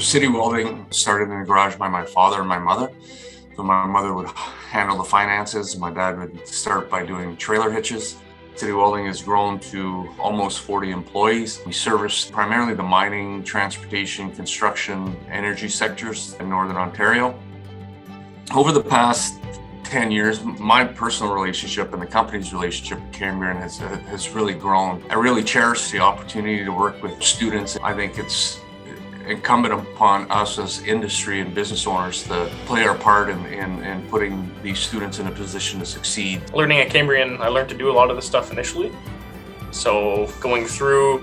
City Welding started in the garage by my father and my mother. So my mother would handle the finances, and my dad would start by doing trailer hitches. City Welding has grown to almost 40 employees. We service primarily the mining, transportation, construction, energy sectors in Northern Ontario. Over the past 10 years, my personal relationship and the company's relationship with Cambrian has really grown. I really cherish the opportunity to work with students. I think it's incumbent upon us as industry and business owners to play our part in putting these students in a position to succeed. Learning at Cambrian, I learned to do a lot of this stuff initially. So coming from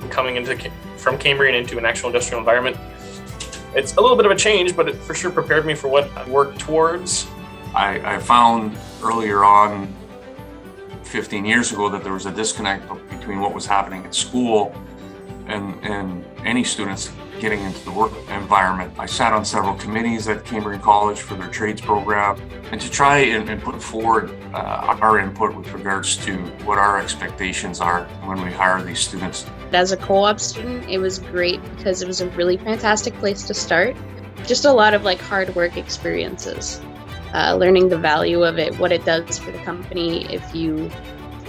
Cambrian into an actual industrial environment, it's a little bit of a change, but it for sure prepared me for what I worked towards. I found earlier on, 15 years ago, that there was a disconnect between what was happening at school and any students getting into the work environment. I sat on several committees at Cambrian College for their trades program, and to try and put forward our input with regards to what our expectations are when we hire these students. As a co-op student, it was great because it was a really fantastic place to start. Just a lot of hard work experiences, learning the value of it, what it does for the company if you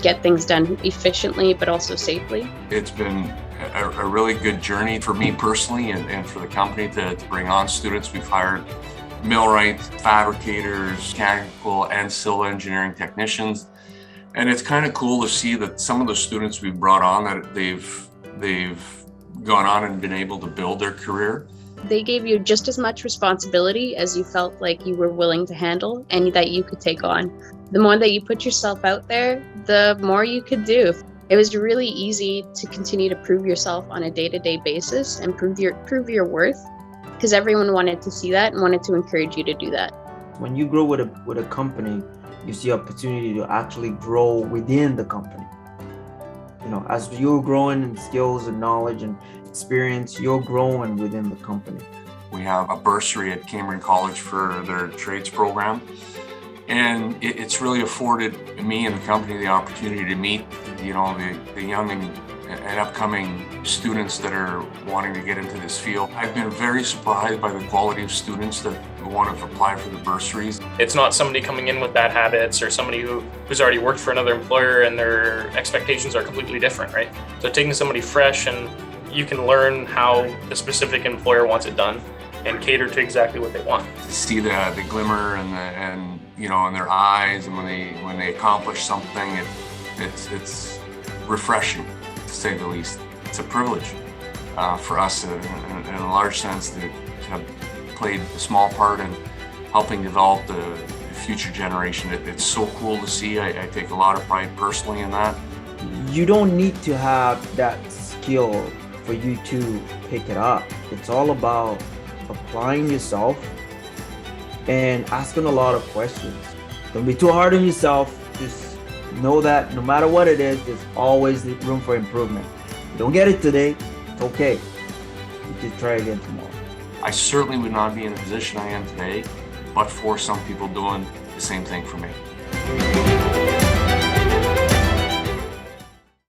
get things done efficiently but also safely. It's been a really good journey for me personally and for the company to bring on students. We've hired millwrights, fabricators, mechanical and civil engineering technicians. And it's kind of cool to see that some of the students we've brought on, that they've gone on and been able to build their career. They gave you just as much responsibility as you felt like you were willing to handle and that you could take on. The more that you put yourself out there, the more you could do. It was really easy to continue to prove yourself on a day-to-day basis and prove your worth, because everyone wanted to see that and wanted to encourage you to do that. When you grow with a company, you see opportunity to actually grow within the company. As you're growing in skills and knowledge and experience, you're growing within the company. We have a bursary at Cambrian College for their trades program. And it's really afforded me and the company the opportunity to meet, the young and upcoming students that are wanting to get into this field. I've been very surprised by the quality of students that want to apply for the bursaries. It's not somebody coming in with bad habits or somebody who's already worked for another employer and their expectations are completely different, right? So taking somebody fresh, and you can learn how the specific employer wants it done and cater to exactly what they want. To see the glimmer and in their eyes, and when they accomplish something, it's refreshing, to say the least. It's a privilege for us in a large sense to have played a small part in helping develop the future generation. It's so cool to see. I take a lot of pride personally in that. You don't need to have that skill for you to pick it up. It's all about applying yourself and asking a lot of questions. Don't be too hard on yourself. Just know that no matter what it is, there's always room for improvement. You don't get it today, it's okay. You just try again tomorrow. I certainly would not be in the position I am today, but for some people doing the same thing for me.